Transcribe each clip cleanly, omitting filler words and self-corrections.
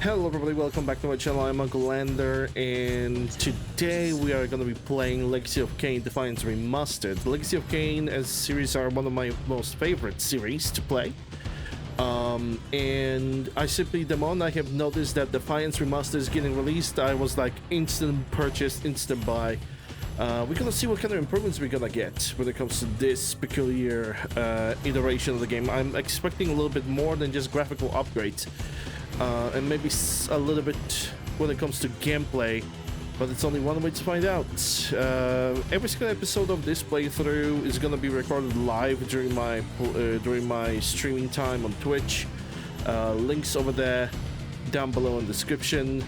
Hello everybody, welcome back to my channel. I'm Uncle Lander, and today we are going to be playing Legacy of Kain Defiance Remastered. Legacy of Kain as series are one of my most favorite series to play. And I simply them on. I have noticed that Defiance Remastered is getting released. I was like instant purchase, instant buy. We're gonna see what kind of improvements we're gonna get when it comes to this peculiar iteration of the game. I'm expecting a little bit more than just graphical upgrades. And maybe a little bit when it comes to gameplay, but it's only one way to find out. Every single episode of this playthrough is going to be recorded live during my streaming time on Twitch. Links over there down below in the description,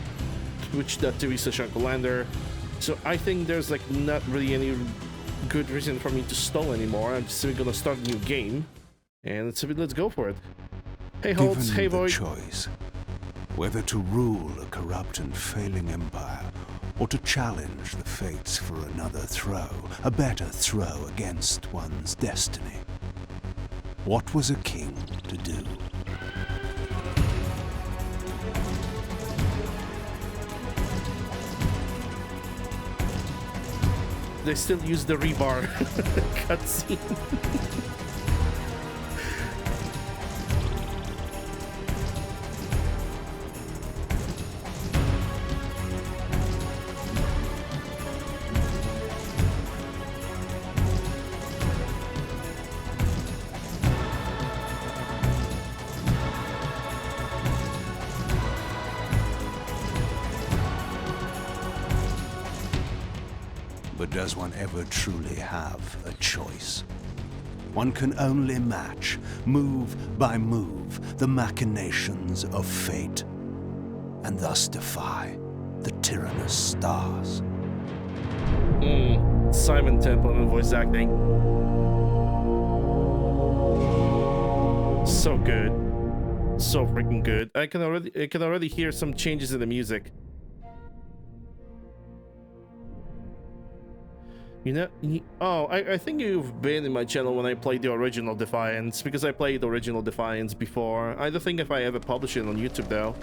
twitch.tv/UncleLander. So I think there's like not really any good reason for me to stall anymore. I'm just going to start a new game, and let's go for it. Hey Holtz, hey Void. Choice. Whether to rule a corrupt and failing empire, or to challenge the fates for another throw, a better throw against one's destiny. What was a king to do? They still use the rebar cutscene. But does one ever truly have a choice? One can only match, move by move, the machinations of fate, and thus defy the tyrannous stars. Simon Templeman voice acting. So good. So freaking good. I can already hear some changes in the music. You know, I think you've been in my channel when I played the original Defiance, because I played the original Defiance before. I don't think if I ever published it on YouTube though.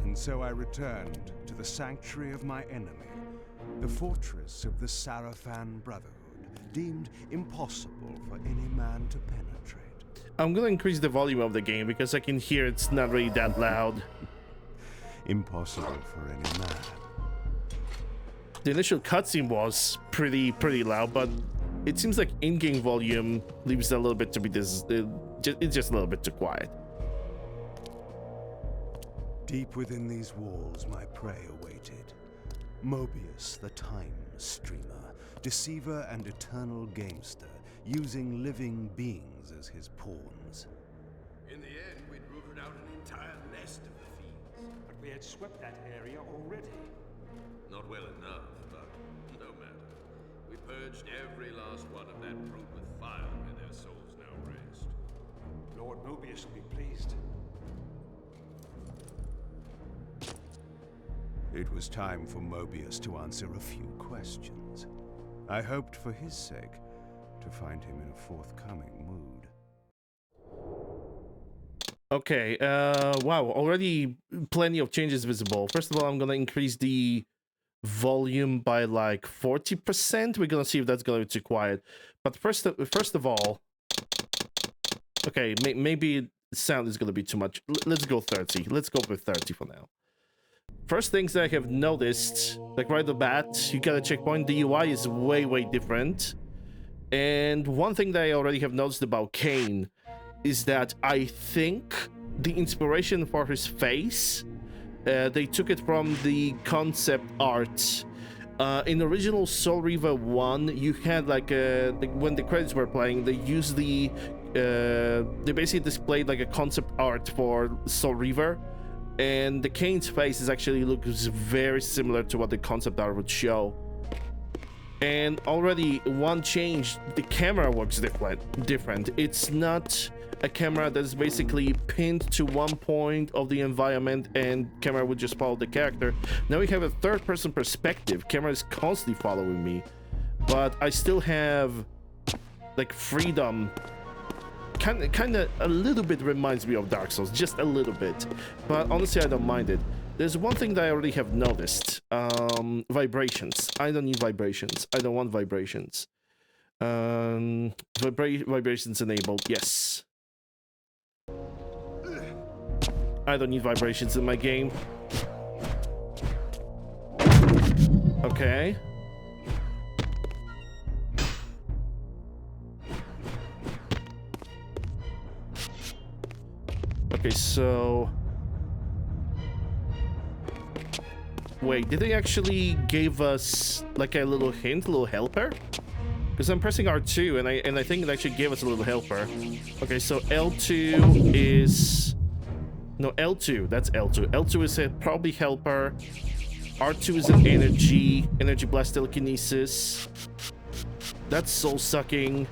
And so I returned to the sanctuary of my enemy, the fortress of the Sarafan Brotherhood, deemed impossible for any man to penetrate. I'm gonna increase the volume of the game because I can hear it's not really that loud. Impossible for any man. The initial cutscene was pretty loud, but it seems like in-game volume leaves a little bit to be it's just a little bit too quiet. Deep within these walls, my prey awaited. Mobius, the time streamer, deceiver and eternal gamester, using living beings as his pawns. In the end, we'd rooted out an entire nest of the fiends. But we had swept that area already. Not well enough, but no matter. We purged every last one of that brood with fire, and their souls now rest. Lord Mobius will be pleased. It was time for Mobius to answer a few questions. I hoped for his sake to find him in a forthcoming mood. Okay, wow, already plenty of changes visible. First of all, I'm gonna increase the volume by like 40%. We're gonna see if that's gonna be too quiet. But first of all, okay, maybe sound is gonna be too much. Let's go 30. Let's go with 30 for now. First things that I have noticed, like right off the bat, you got a checkpoint. The UI is way different. And one thing that I already have noticed about Kain is that I think the inspiration for his face, they took it from the concept art. In original Soul Reaver 1, you had like when the credits were playing, they used they basically displayed like a concept art for Soul Reaver. And the Kain's face is actually looks very similar to what the concept art would show. And already one change, the camera works different. It's not a camera that is basically pinned to one point of the environment and camera would just follow the character. Now we have a third-person perspective. Camera is constantly following me, but I still have like freedom. Kind of a little bit reminds me of Dark Souls, just a little bit, but honestly I don't mind it. There's one thing that I already have noticed. Vibrations. I don't need vibrations. I don't want vibrations. Vibrations enabled. Yes. I don't need vibrations in my game. Okay. Okay, so... Wait, did they actually give us like a little hint, a little helper? Because I'm pressing R2 and I think it actually gave us a little helper. Okay, so L2 is... No, L2, that's L2. L2 is a probably helper. R2 is an energy blast telekinesis. That's soul sucking.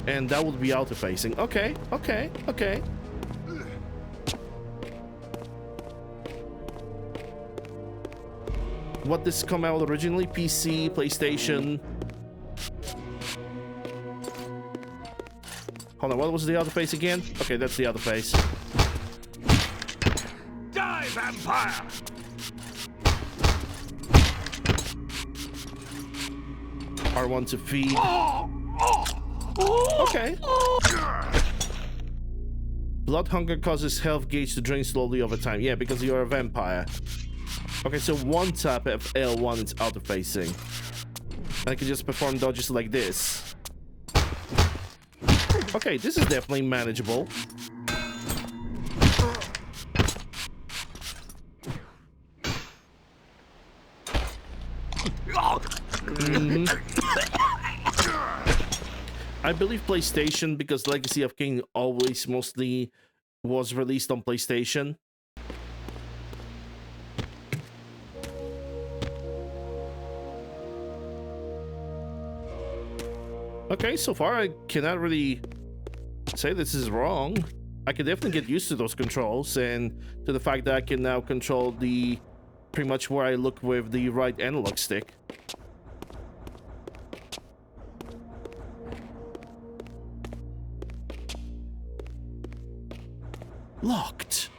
And that would be auto facing. Okay. What this come out originally? PC, PlayStation. Hold on, what was the other face again? Okay, that's the other face. Die, vampire! R1 to feed. Okay. Blood hunger causes health gauge to drain slowly over time. Yeah, because you're a vampire. Okay, so one tap of L1 is auto facing. I can just perform dodges like this. Okay, this is definitely manageable. I believe PlayStation, because Legacy of Kain always mostly was released on PlayStation. Okay, so far I cannot really say this is wrong. I can definitely get used to those controls and to the fact that I can now control the pretty much where I look with the right analog stick. Locked.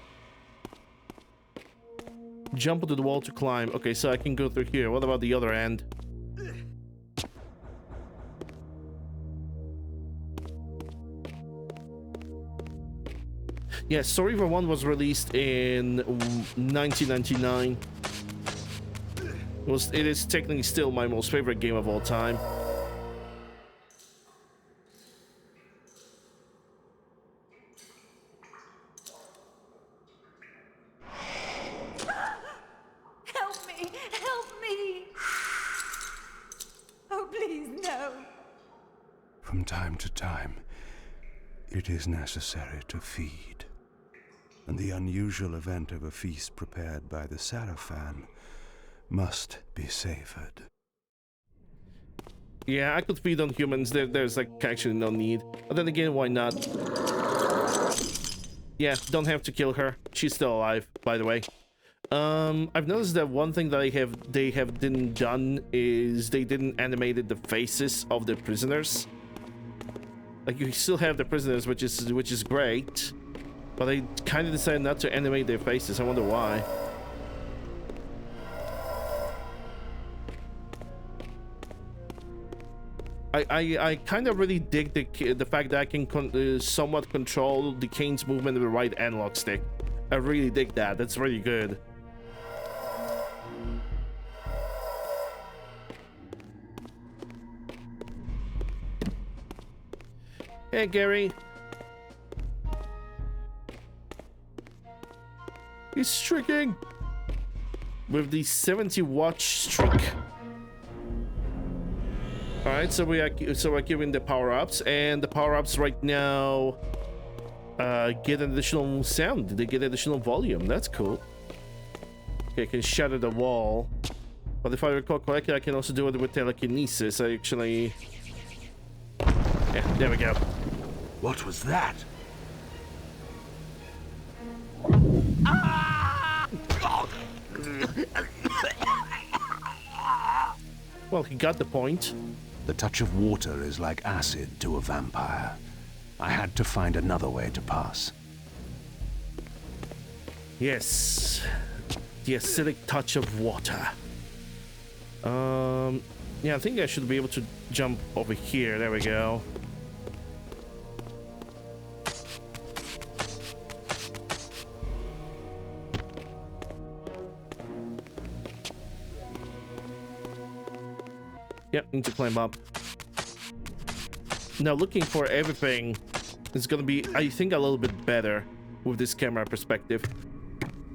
Jump onto the wall to climb. Okay, so I can go through here. What about the other end? Yeah, Story for 1 was released in 1999. It is technically still my most favorite game of all time. Help me! Help me! Oh, please, no. From time to time, it is necessary to feed. And the unusual event of a feast prepared by the Sarafan must be savored. Yeah, I could feed on humans. There's like actually no need. But then again, why not? Yeah, don't have to kill her. She's still alive, by the way. I've noticed that one thing that they didn't done is they didn't animated the faces of the prisoners. Like you still have the prisoners, which is great. But they kind of decided not to animate their faces. I wonder why. I kind of really dig the fact that I can somewhat control the Kain's movement with the right analog stick. I really dig that. That's really good. Hey, Gary. He's streaking with the 70 watch streak. All right, so we're giving the power-ups, and the power-ups right now get an additional sound. They get additional volume. That's cool. Okay, I can shatter the wall. But if I recall correctly, I can also do it with telekinesis. I actually... Yeah, there we go. What was that? Well, he got the point. The touch of water is like acid to a vampire. I had to find another way to pass. Yes. The acidic touch of water. Yeah, I think I should be able to jump over here. There we go. Yep, need to climb up. Now, looking for everything is gonna be, I think, a little bit better with this camera perspective.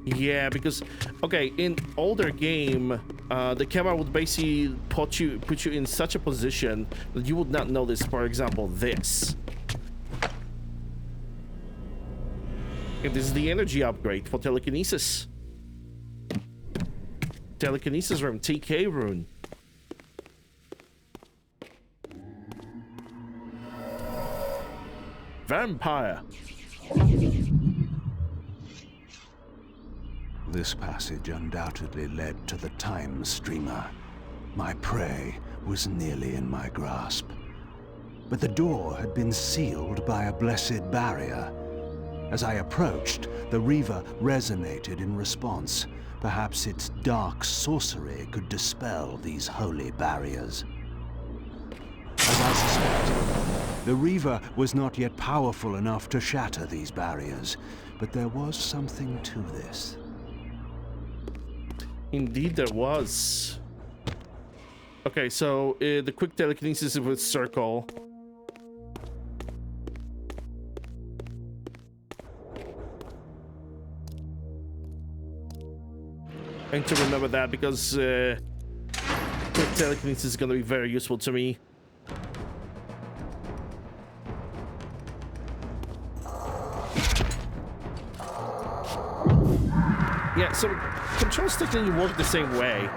Yeah, because, okay, in older game, the camera would basically put you in such a position that you would not notice, for example, this. And this is the energy upgrade for telekinesis. Telekinesis room, TK rune. Vampire. This passage undoubtedly led to the time streamer. My prey was nearly in my grasp. But the door had been sealed by a blessed barrier. As I approached, the Reaver resonated in response. Perhaps its dark sorcery could dispel these holy barriers. As I suspected, the Reaver was not yet powerful enough to shatter these barriers, but there was something to this. Indeed there was. Okay, so the quick telekinesis with circle. I need to remember that because quick telekinesis is going to be very useful to me. Yeah, so controls technically work the same way.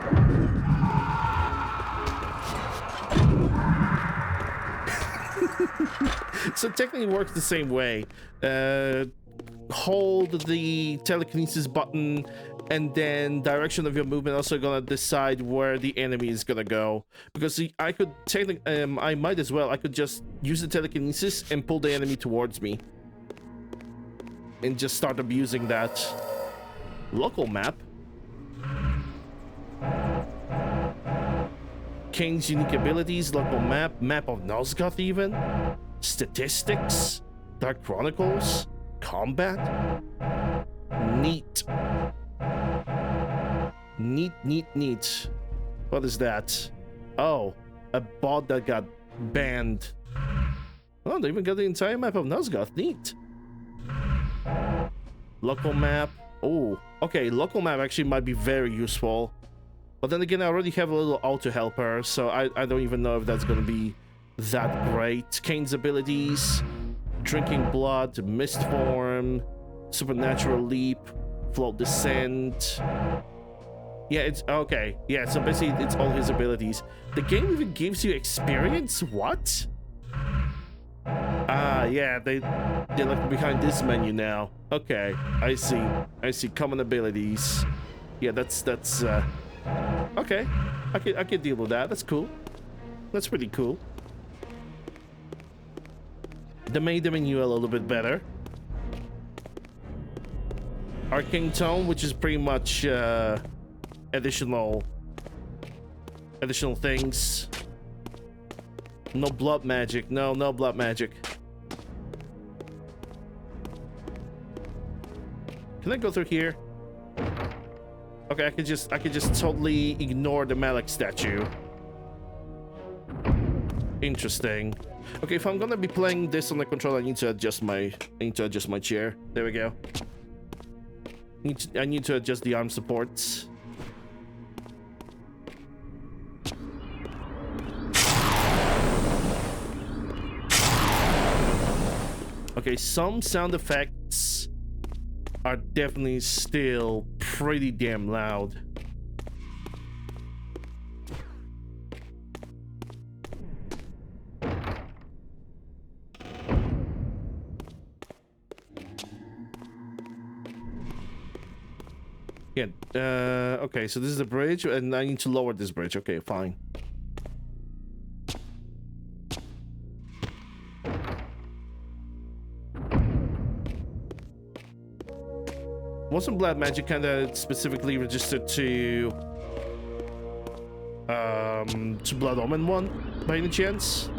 So technically works the same way. Hold the telekinesis button, and then direction of your movement also gonna decide where the enemy is gonna go. Because I could technically, I might as well. I could just use the telekinesis and pull the enemy towards me, and just start abusing that. Local map. Kain's unique abilities, local map, map of Nosgoth even, statistics, Dark Chronicles, combat. Neat. Neat. What is that? Oh, a bot that got banned. Oh, they even got the entire map of Nosgoth. Neat. Local map. Oh, okay, local map actually might be very useful. But then again, I already have a little auto helper, so I don't even know if that's gonna be that great. Kain's abilities, drinking blood, mist form, supernatural leap, float descent. Yeah, it's okay. Yeah, so basically it's all his abilities. The game even gives you experience? What? Ah, yeah, they left behind this menu now. Okay, I see common abilities. Yeah, that's okay. I can deal with that. That's cool. That's pretty cool. They made the menu a little bit better. Arcane Tone, which is pretty much additional things. No blood magic. No blood magic. Can I go through here? Okay, I could just totally ignore the Malak statue. Interesting. Okay, if I'm gonna be playing this on the controller, I need to adjust my chair. There we go. I need to adjust the arm supports. Okay, some sound effects are definitely still pretty damn loud. Yeah, okay, so this is the bridge, and I need to lower this bridge. Okay, fine. Wasn't Black Magic kind of specifically registered to Blood Omen 1 by any chance?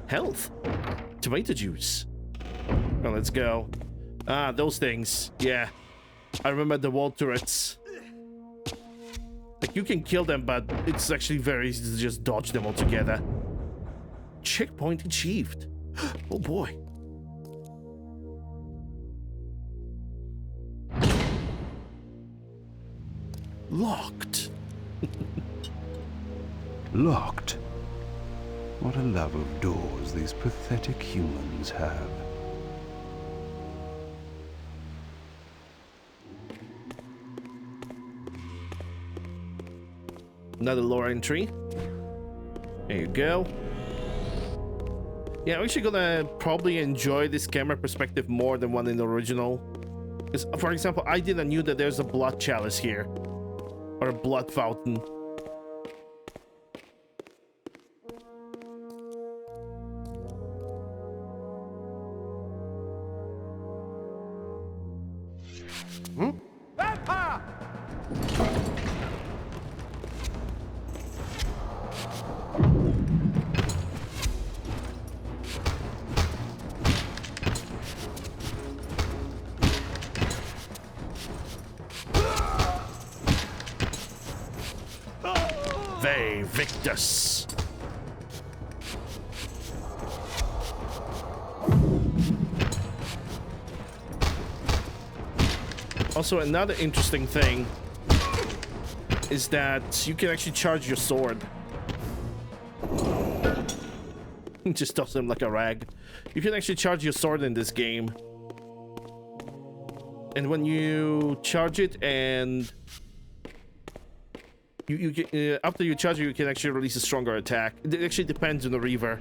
Health. Tomato juice. Well, let's go. Ah, those things. Yeah. I remember the wall turrets. Like, you can kill them, but it's actually very easy to just dodge them altogether. Checkpoint achieved. Oh boy. Locked. Locked. What a love of doors these pathetic humans have. Another lore entry. There you go. Yeah, I'm actually gonna probably enjoy this camera perspective more than one in the original. Because, for example, I didn't knew that there's a blood chalice here. Or a blood fountain. Vampire! They Victus. Also, another interesting thing is that you can actually charge your sword. Just toss him like a rag. You can actually charge your sword in this game. And when you charge it and after you charge it, you can actually release a stronger attack. It actually depends on the Reaver.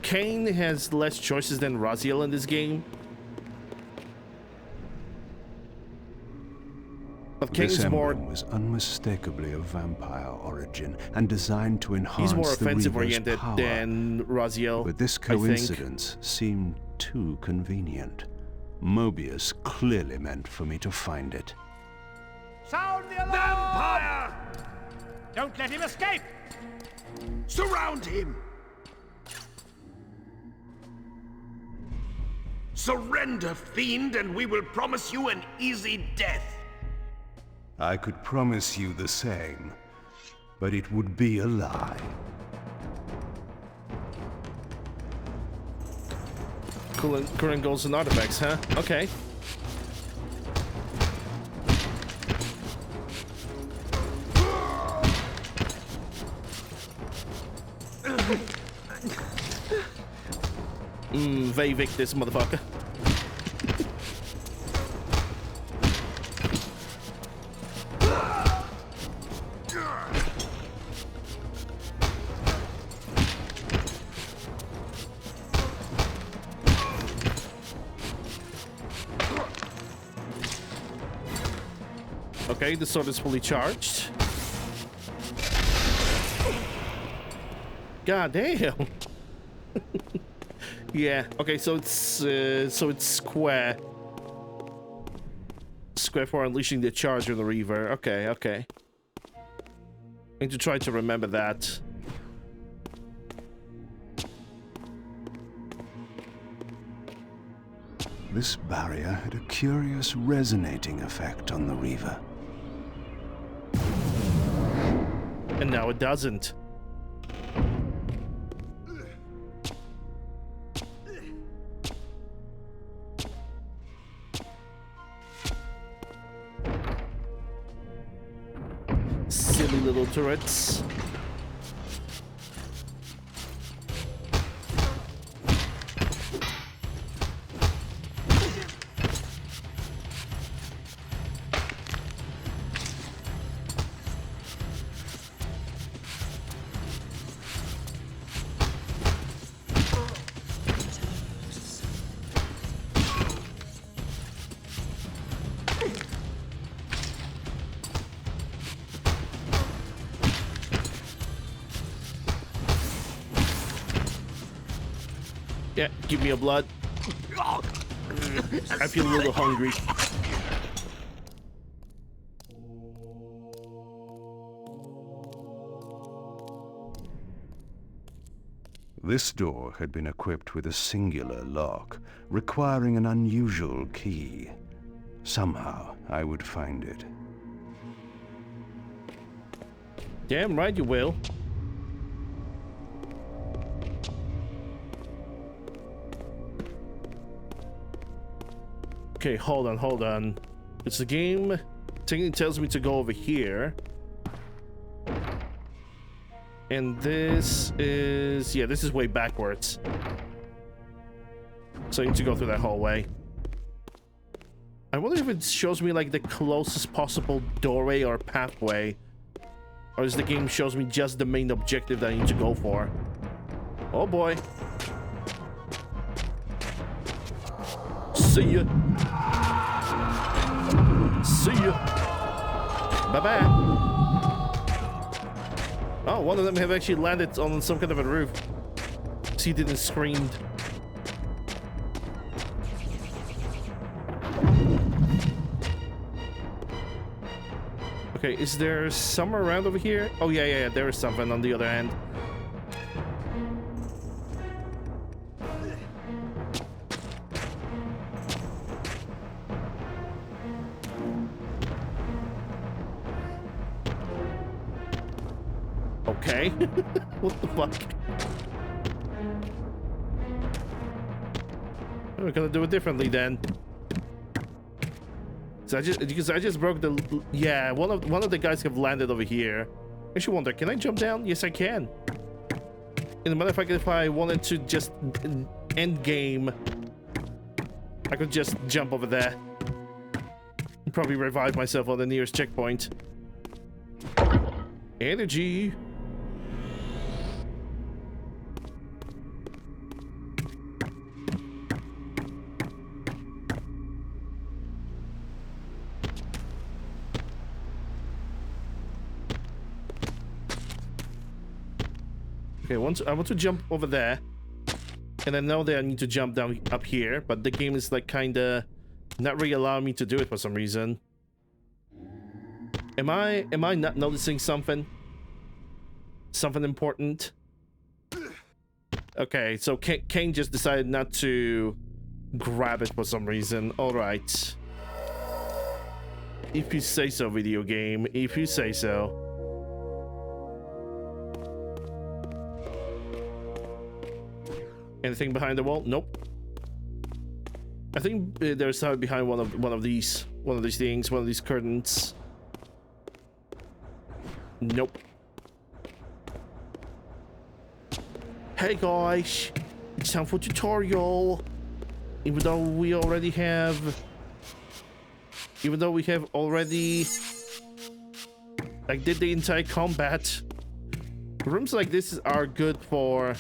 Kain has less choices than Raziel in this game. But This Kain's more... emblem was unmistakably of vampire origin and designed to enhance He's more the offensive Reaver's oriented power. than Raziel. But this I think. coincidence seemed too convenient. Mobius clearly meant for me to find it. Sound the alarm! Vampire! Don't let him escape! Surround him! Surrender, fiend, and we will promise you an easy death. I could promise you the same, but it would be a lie. Current goals and artifacts, huh? Okay. Vavik this motherfucker. Okay, the sword is fully charged. God damn. Yeah. Okay, so it's square. Square for unleashing the charge of the Reaver. Okay, okay. I need to try to remember that. This barrier had a curious resonating effect on the Reaver. And now it doesn't. Silly little turrets. Yeah, give me your blood. I feel a little hungry. This door had been equipped with a singular lock, requiring an unusual key. Somehow, I would find it. Damn right you will. Okay, hold on. It's the game. Technically tells me to go over here. And this is... yeah, this is way backwards. So I need to go through that hallway. I wonder if it shows me like the closest possible doorway or pathway. Or is the game shows me just the main objective that I need to go for? Oh boy. See ya. See ya. Bye-bye. Oh, one of them have actually landed on some kind of a roof. So he didn't scream. Okay, is there somewhere around over here? Oh, yeah, there is something on the other end. Okay. What the fuck? We're gonna do it differently then. So I just broke the... yeah, one of the guys have landed over here. I should wonder, can I jump down? Yes, I can. And a matter of fact, if I wanted to just end game, I could just jump over there. Probably revive myself on the nearest checkpoint. Energy. Okay, I want to jump over there, and I know that I need to jump down up here, but the game is like kinda not really allowing me to do it for some reason. Am I not noticing something? Something important? Okay, so Kain just decided not to grab it for some reason. All right. If you say so, video game. If you say so. Anything behind the wall? Nope. I think there's something behind one of these things, one of these curtains. Nope. Hey guys, it's time for tutorial. Even though we have already like did the entire combat. Rooms like this are good for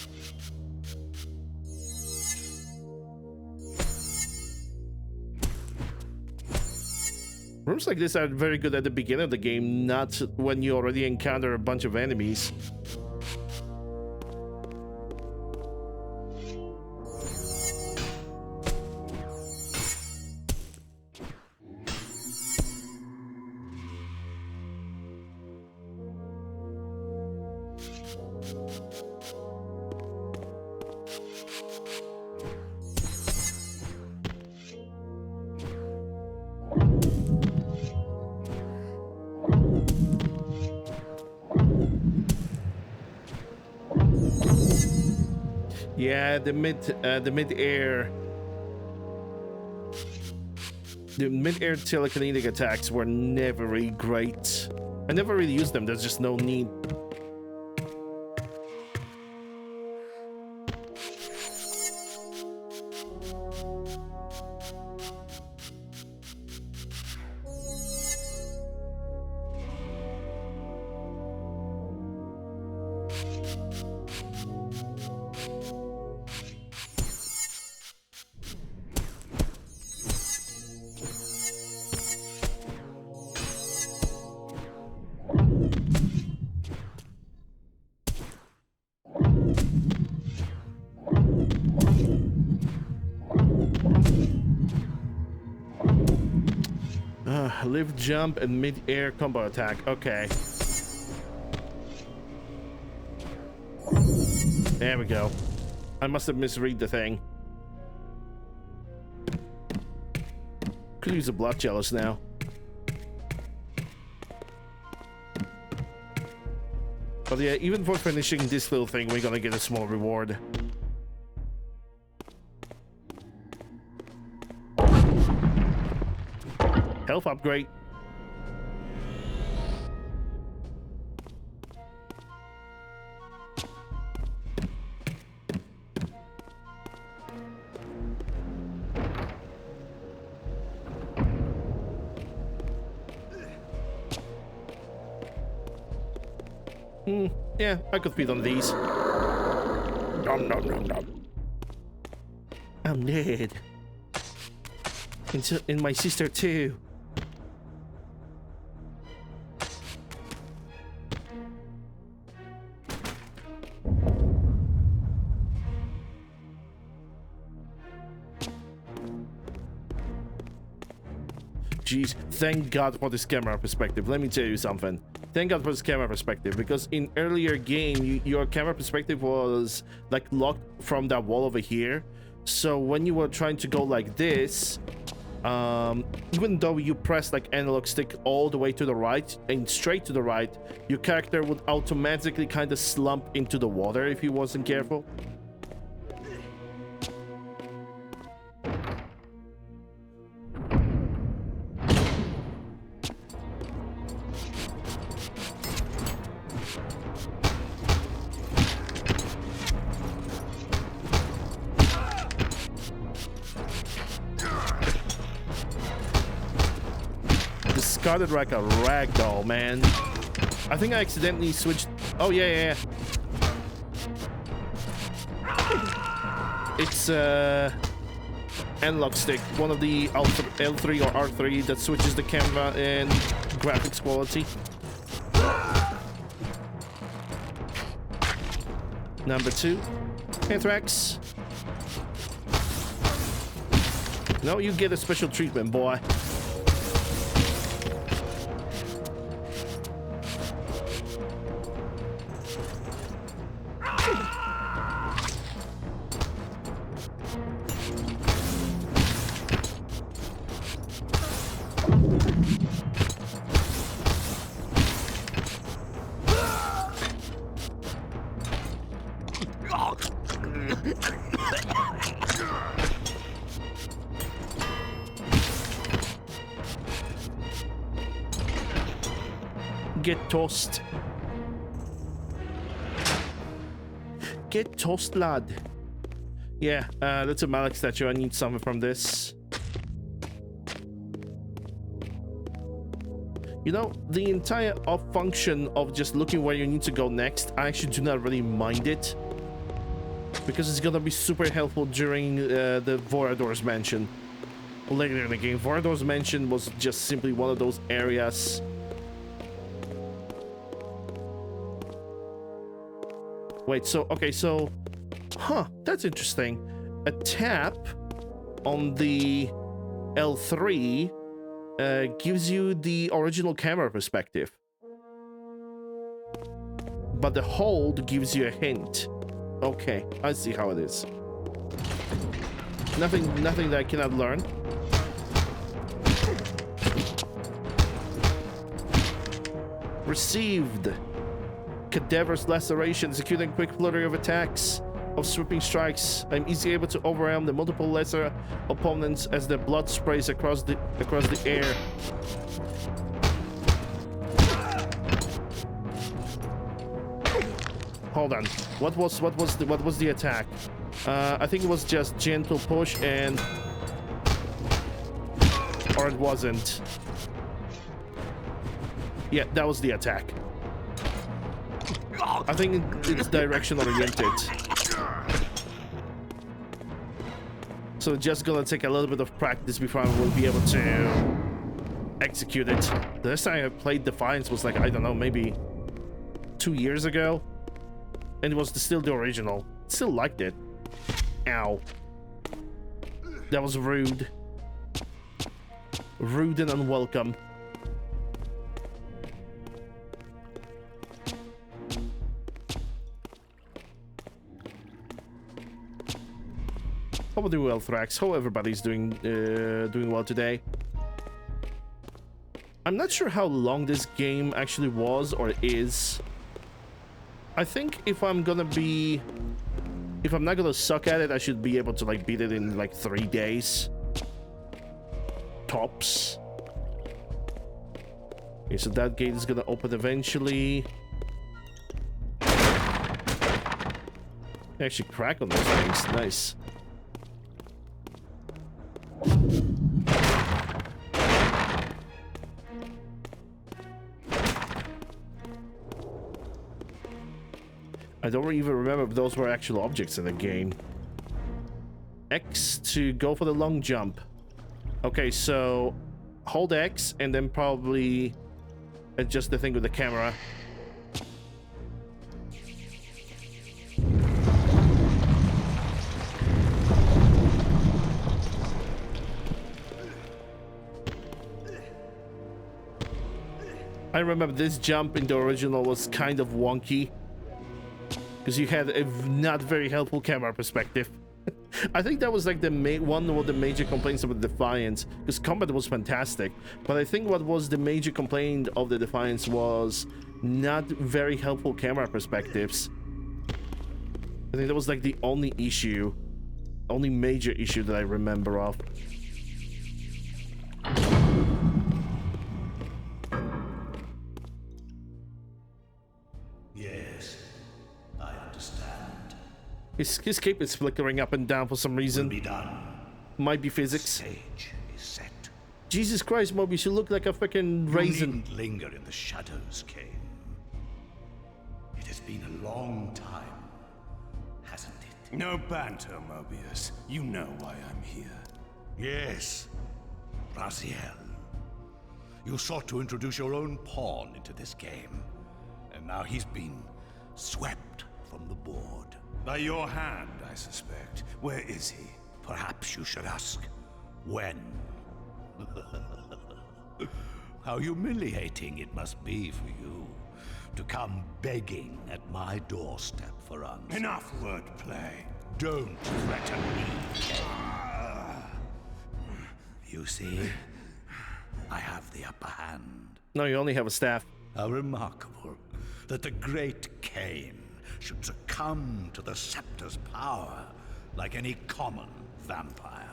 rooms like this are very good at the beginning of the game, not when you already encounter a bunch of enemies. Yeah, the mid-air telekinetic attacks were never really great. I never really used them. There's just no need. Lift, jump, and mid-air combo attack. Okay. There we go. I must have misread the thing. Could use a blood chalice now. But yeah, even for finishing this little thing, we're gonna get a small reward. Health upgrade. Yeah, I could feed on these. Nom nom nom nom. I'm dead. And my sister too. Jeez, thank God for this camera perspective. Let me tell you something. Thank God for this camera perspective, because in earlier game, your camera perspective was like locked from that wall over here. So when you were trying to go like this, even though you press like analog stick all the way to the right and straight to the right, your character would automatically kind of slump into the water if he wasn't careful. Discarded like a ragdoll, man. I think I accidentally switched. Oh yeah. It's analog stick, one of the L3 or R3 that switches the camera and graphics quality. Number 2, Anthrax. No, you get a special treatment, boy. Get toast. Get toast, lad. Yeah, that's a Malik statue. I need something from this. You know, the entire function of just looking where you need to go next, I actually do not really mind it, because it's gonna be super helpful during the Vorador's Mansion. Later in the game, Vorador's Mansion was just simply one of those areas. Wait, so, okay, so, that's interesting. A tap on the L3 gives you the original camera perspective. But the hold gives you a hint. Okay, I see how it is. Nothing that I cannot learn. Received. Cadaver's laceration, executing quick flurry of attacks, of sweeping strikes. I'm easily able to overwhelm the multiple lesser opponents as their blood sprays across the air. Hold on. What was the attack? I think it was just gentle push and, or it wasn't. Yeah, that was the attack. I think it's direction oriented. So just gonna take a little bit of practice before I will be able to execute it. The last time I played Defiance was like, I don't know, maybe 2 years ago. And it was still the original. Still liked it. Ow. That was rude. rude and unwelcome. How about you, Elthrax? How everybody's doing well today? I'm not sure how long this game actually was or is. I think if I'm not gonna suck at it, I should be able to like beat it in like 3 days. Tops. Okay, so that gate is gonna open eventually. Actually crack on those things. Nice. I don't even remember if those were actual objects in the game. X to go for the long jump. Okay, so hold X and then probably adjust the thing with the camera. I remember this jump in the original was kind of wonky because you had a not very helpful camera perspective. I think that was like the one of the major complaints of the Defiance, because combat was fantastic, but I think what was the major complaint of the Defiance was not very helpful camera perspectives. I think that was like the only major issue that I remember of. Yes, I understand. His cape is flickering up and down for some reason. Be done. Might be physics. Stage is set. Jesus Christ, Mobius, you look like a freaking You raisin. needn't linger in the shadows, Kain. It has been a long time, hasn't it? No banter, Mobius. You know why I'm here. Yes, Raziel. You sought to introduce your own pawn into this game, and now he's been swept from the board. By your hand, I suspect. Where is he? Perhaps you should ask, when? How humiliating it must be for you to come begging at my doorstep for answers. Enough wordplay. Don't threaten me, Kain. You see, I have the upper hand. No, you only have a staff. How remarkable that the great Kain should succumb to the scepter's power like any common vampire.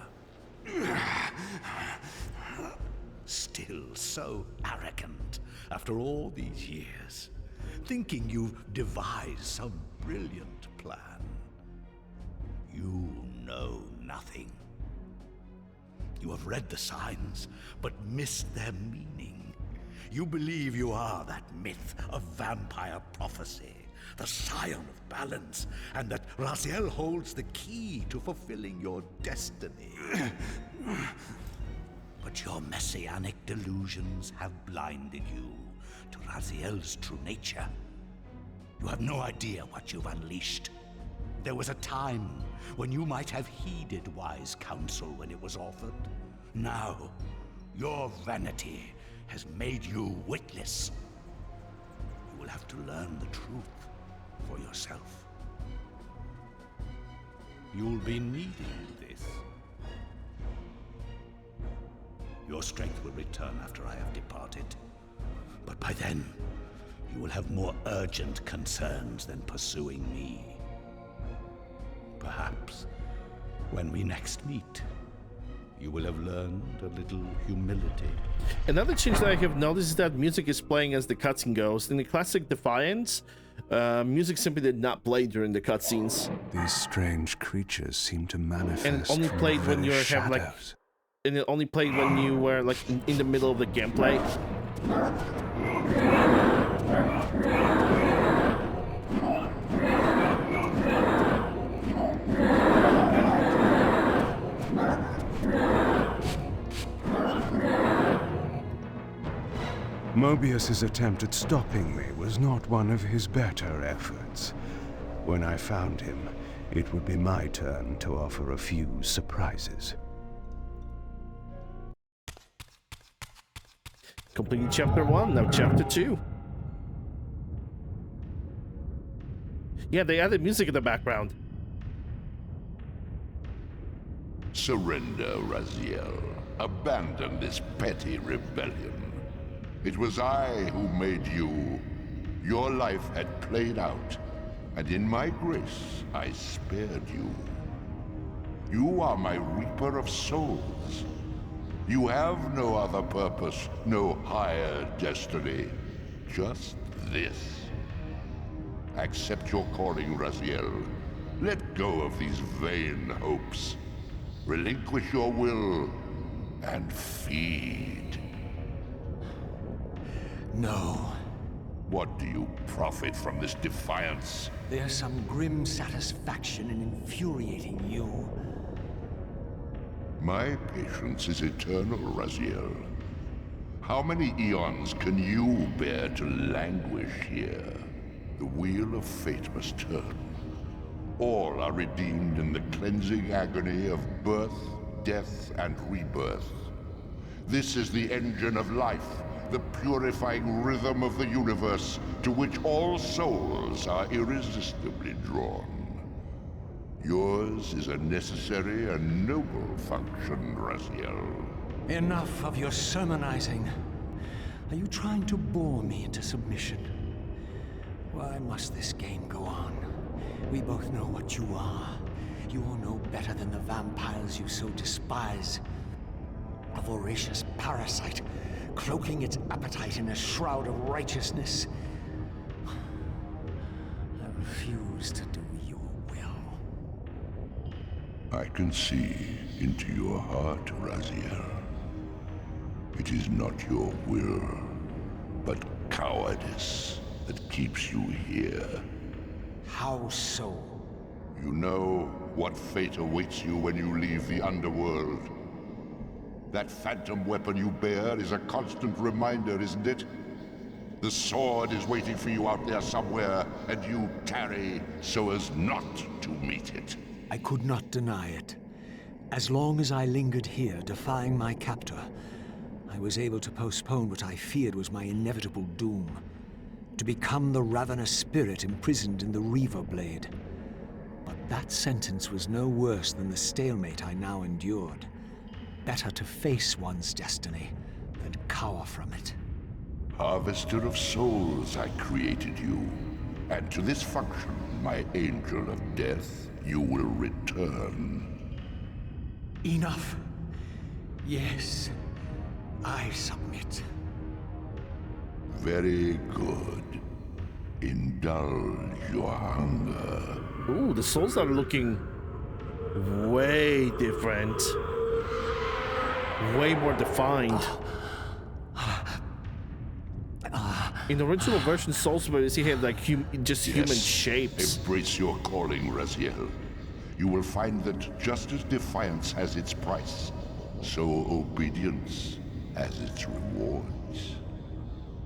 Still so arrogant after all these years, thinking you've devised some brilliant plan. You know nothing. You have read the signs, but missed their meaning. You believe you are that myth of vampire prophecy, the scion of balance, and that Raziel holds the key to fulfilling your destiny. But your messianic delusions have blinded you to Raziel's true nature. You have no idea what you've unleashed. There was a time when you might have heeded wise counsel when it was offered. Now, your vanity has made you witless. You will have to learn the truth for yourself. You'll be needing this. Your strength will return after I have departed. But by then, you will have more urgent concerns than pursuing me. Perhaps, when we next meet, you will have learned a little humility. Another change that I have noticed is that music is playing as the cutscene goes. In the classic Defiance, music simply did not play during the cutscenes. These strange creatures seem to manifest And it only from played when very you have shadows. like, and it only played when you were like in the middle of the gameplay. Mobius's attempt at stopping me was not one of his better efforts. When I found him, it would be my turn to offer a few surprises. completed chapter 1, now chapter 2. Yeah, they added music in the background. Surrender, Raziel. Abandon this petty rebellion. It was I who made you. Your life had played out, and in my grace, I spared you. You are my Reaper of Souls. You have no other purpose, no higher destiny. Just this. Accept your calling, Raziel. Let go of these vain hopes. Relinquish your will and feed. No. What do you profit from this defiance? There's some grim satisfaction in infuriating you. My patience is eternal, Raziel. How many eons can you bear to languish here? The wheel of fate must turn. All are redeemed in the cleansing agony of birth, death, and rebirth. This is the engine of life, the purifying rhythm of the universe, to which all souls are irresistibly drawn. Yours is a necessary and noble function, Raziel. Enough of your sermonizing. Are you trying to bore me into submission? Why must this game go on? We both know what you are. You are no better than the vampires you so despise. A voracious parasite, cloaking its appetite in a shroud of righteousness. I refuse to do your will. I can see into your heart, Raziel. It is not your will, but cowardice that keeps you here. How so? You know what fate awaits you when you leave the underworld. That phantom weapon you bear is a constant reminder, isn't it? The sword is waiting for you out there somewhere, and you tarry so as not to meet it. I could not deny it. As long as I lingered here, defying my captor, I was able to postpone what I feared was my inevitable doom. To become the ravenous spirit imprisoned in the Reaver Blade. But that sentence was no worse than the stalemate I now endured. Better to face one's destiny than cower from it. Harvester of souls, I created you. And to this function, my angel of death, you will return. Enough. Yes, I submit. Very good. Indulge your hunger. Ooh, the souls are looking way different. Way more defined. In the original version, souls were he had like just human shapes. Embrace your calling, Raziel. You will find that just as defiance has its price, so obedience has its rewards.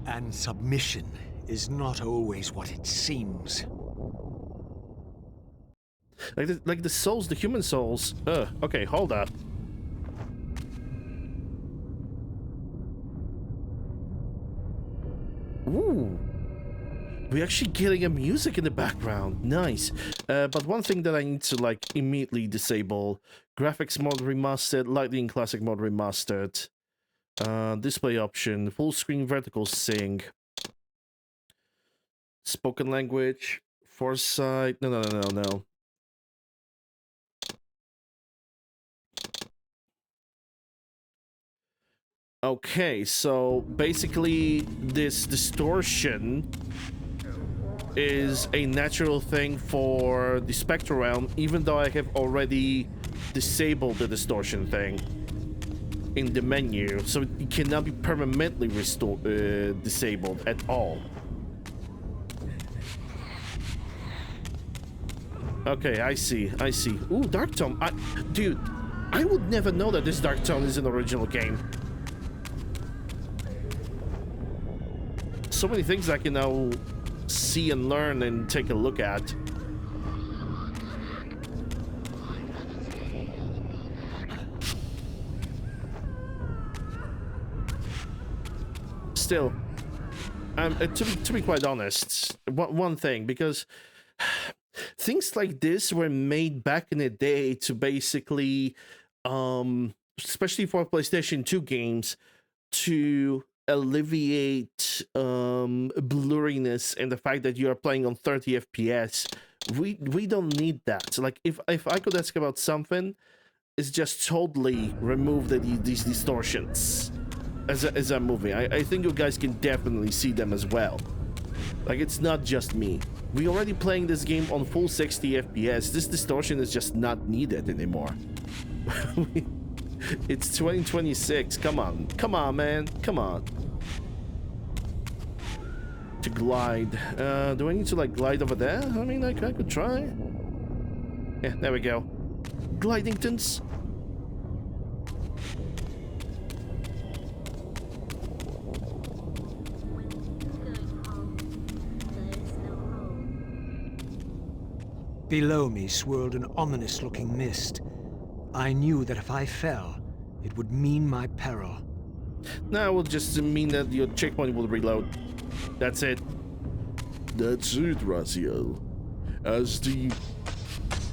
And submission is not always what it seems. Like the souls, the human souls. Okay, hold up. Ooh. We're actually getting a music in the background. Nice. But one thing that I need to like immediately disable. Graphics mode remastered, lighting classic mode remastered. Display option, full screen vertical sync. Spoken language, foresight. No. Okay, so basically this distortion is a natural thing for the Spectral realm, even though I have already disabled the distortion thing in the menu, so it cannot be permanently disabled at all. Okay, I see. Ooh, Dark Tone. Dude, I would never know that this Dark Tone is in the original game. So many things I can now see and learn and take a look at. still, to be quite honest, one thing, because things like this were made back in the day to basically, especially for PlayStation 2 games, to alleviate blurriness and the fact that you are playing on 30 FPS. We don't need that. Like, if I could ask about something, it's just totally remove these distortions as a movie. I think you guys can definitely see them as well. Like, it's not just me. We already playing this game on full 60 FPS. This distortion is just not needed anymore. It's 2026. Come on, man. Come on. To glide. Do I need to, like, glide over there? I mean, I could try. Yeah, there we go. Glidingtons. Below me swirled an ominous-looking mist. I knew that if I fell, it would mean my peril. Now it will just mean that your checkpoint will reload. That's it. That's it, Raziel. As the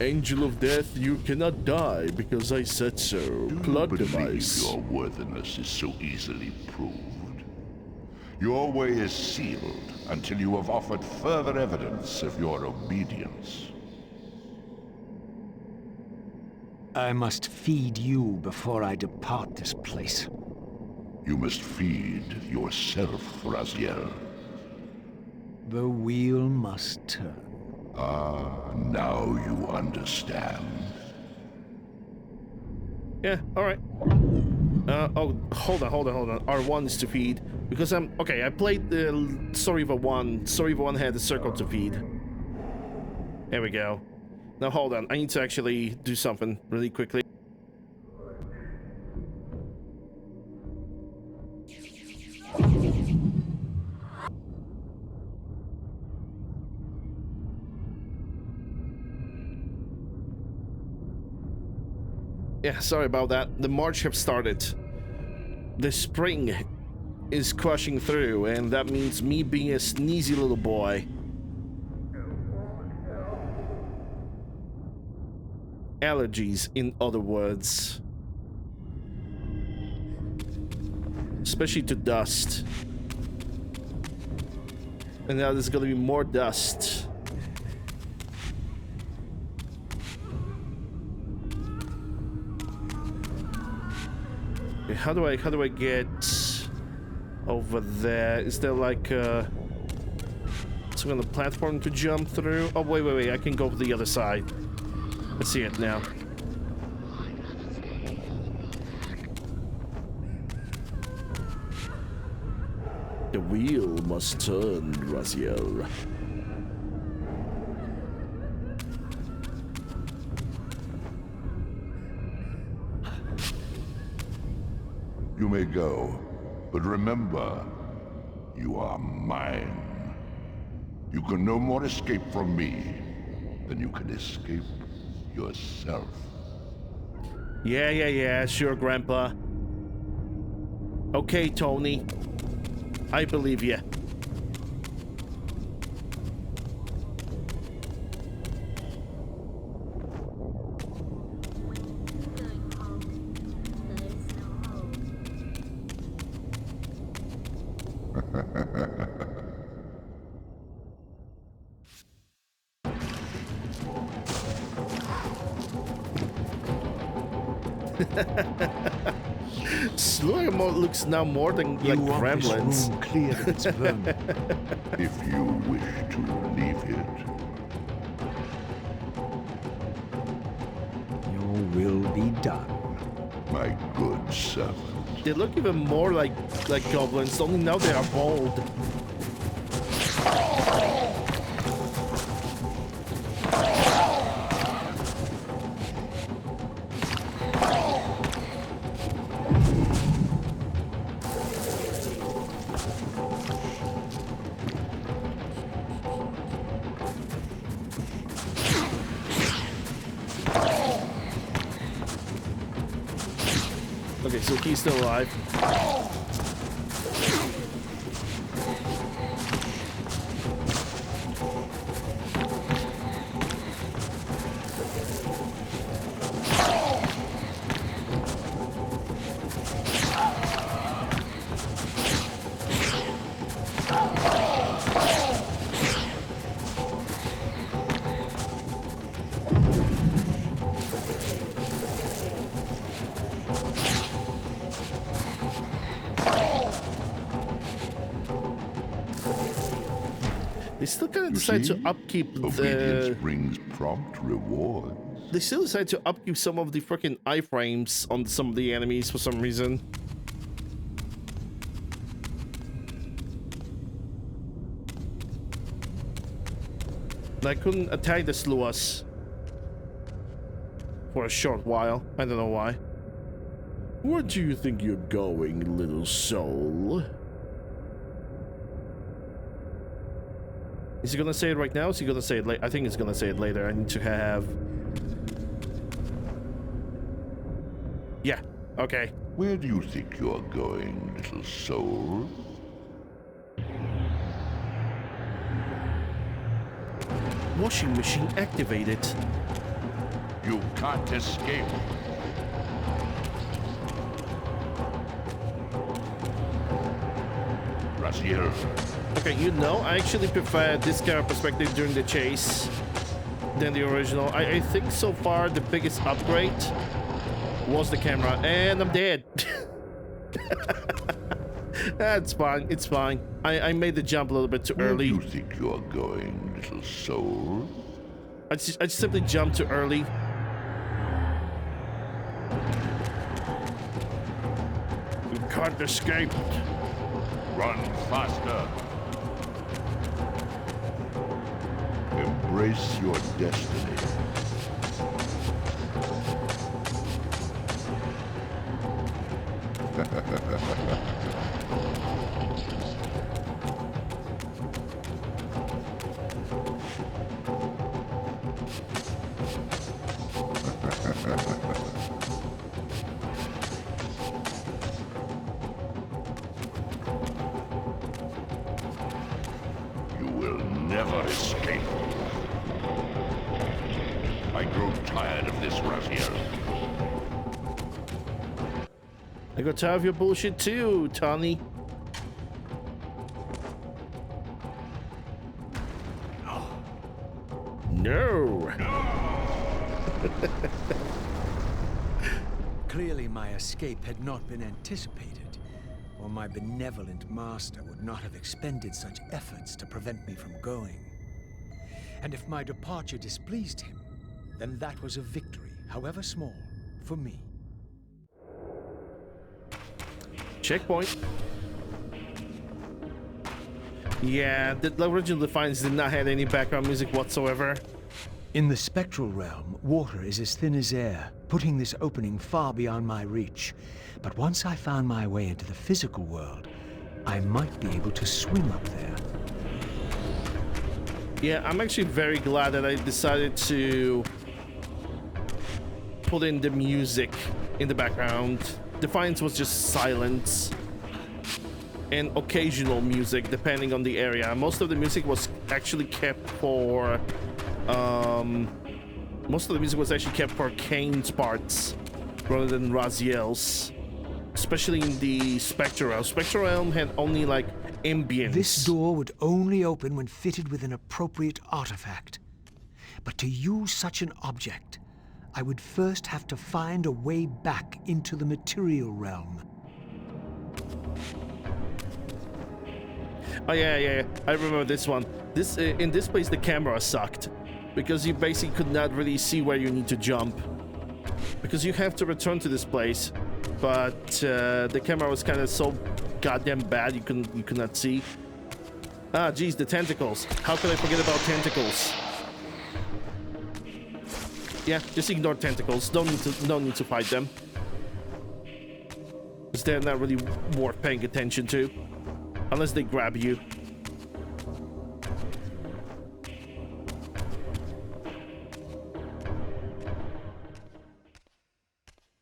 Angel of Death, you cannot die because I said so. Plot device. Your worthiness is so easily proved. Your way is sealed until you have offered further evidence of your obedience. I must feed you before I depart this place. You must feed yourself, Raziel. The wheel must turn. Ah, now you understand. Yeah, alright. Oh, hold on. R1 is to feed. Because okay, I played the Soriva 1. Soriva 1 had a circle to feed. There we go. Now hold on, I need to actually do something really quickly. Yeah, sorry about that. The March have started. The spring is crushing through, and that means me being a sneezy little boy. Allergies, in other words. Especially to dust. And now there's gonna be more dust. Okay, how do I get over there? Is there like some kind of platform to jump through? Oh wait, I can go to the other side. I see it now. The wheel must turn, Raziel. You may go, but remember, you are mine. You can no more escape from me than you can escape yourself. Yeah, sure, Grandpa. Okay, Tony. I believe you. Slurry looks now more than like gremlins. This room clear of its vermin. If you wish to leave it. Your will be done. My good servant. They look even more like goblins, only now they are bald. Okay, so he's still alive. They still kind of decide to upkeep Obedience the... brings prompt rewards. They still decide to upkeep some of the freaking iframes on some of the enemies for some reason. I couldn't attack the Sluas for a short while. I don't know why. Where do you think you're going, little soul? Is he gonna say it right now? Is he gonna say it later? I think he's gonna say it later. I need to have... Yeah, okay. Where do you think you're going, little soul? Washing machine activated. You can't escape. Raziel. Okay, you know, I actually prefer this kind of perspective during the chase than the original. I think so far the biggest upgrade was the camera, and I'm dead. That's fine, it's fine. I made the jump a little bit too early. Where do you think you're going, little soul? I just simply jumped too early. You can't escape. Run faster. Embrace your destiny. You will never escape. I grow tired of this, Raziel. I got tired of your bullshit too, Tawny. No. Clearly my escape had not been anticipated, or my benevolent master would not have expended such efforts to prevent me from going. And if my departure displeased him, then that was a victory, however small, for me. Checkpoint. Yeah, the original Defiance did not have any background music whatsoever. In the spectral realm, water is as thin as air, putting this opening far beyond my reach. But once I found my way into the physical world, I might be able to swim up there. Yeah, I'm actually very glad that I decided to put in the music in the background. Defiance was just silence and occasional music depending on the area. Most of the music was actually kept for Kain's parts rather than Raziel's, especially in the Spectral Realm. Spectral Realm had only like ambience. This door would only open when fitted with an appropriate artifact. But to use such an object, I would first have to find a way back into the material realm. Oh yeah, I remember this one. This in this place the camera sucked because you basically could not really see where you need to jump because you have to return to this place, but the camera was kind of so goddamn bad you could not see. Ah, geez, the tentacles. How could I forget about tentacles? Yeah, just ignore tentacles. Don't need to fight them, because they're not really worth paying attention to, unless they grab you.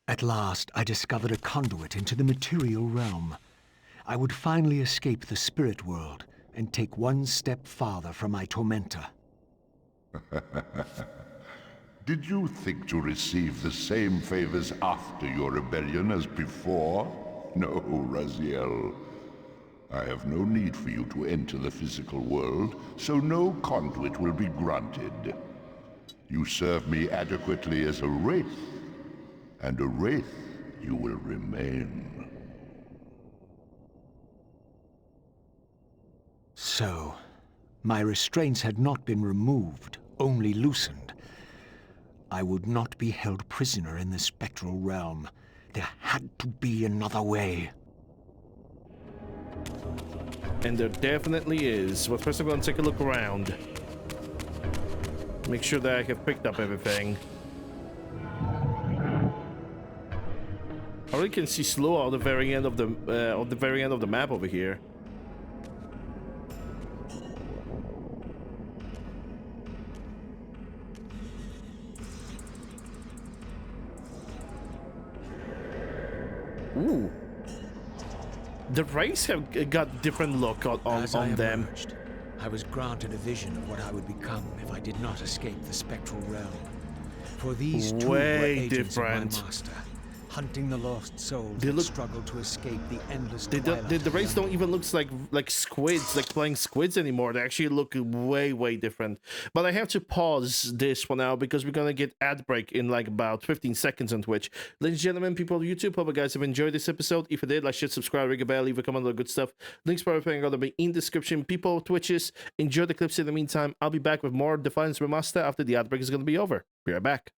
At last, I discovered a conduit into the material realm. I would finally escape the spirit world and take one step farther from my tormentor. Did you think to receive the same favors after your rebellion as before? No, Raziel. I have no need for you to enter the physical world, so no conduit will be granted. You serve me adequately as a wraith, and a wraith you will remain. So, my restraints had not been removed, only loosened. I would not be held prisoner in the spectral realm. There had to be another way. And there definitely is. But first I'm going to take a look around. Make sure that I have picked up everything. I already can see Slow at the very end of the map over here. Ooh. The rays have got different look on them. Emerged, I was granted a vision of what I would become if I did not escape the spectral realm. For these two were agents of my master, hunting the lost souls that struggle to escape the endless twilight. The rays don't even look like squids, like playing squids anymore. They actually look way different. But I have to pause this for now because we're gonna get ad break in like about 15 seconds on Twitch. Ladies and gentlemen, people of YouTube, hope you guys have enjoyed this episode. If you did, like, share, subscribe, ring a bell, leave a comment, all the good stuff. Links for everything are gonna be in description. People of Twitches, enjoy the clips in the meantime. I'll be back with more Defiance Remastered after the ad break is gonna be over. Be right back.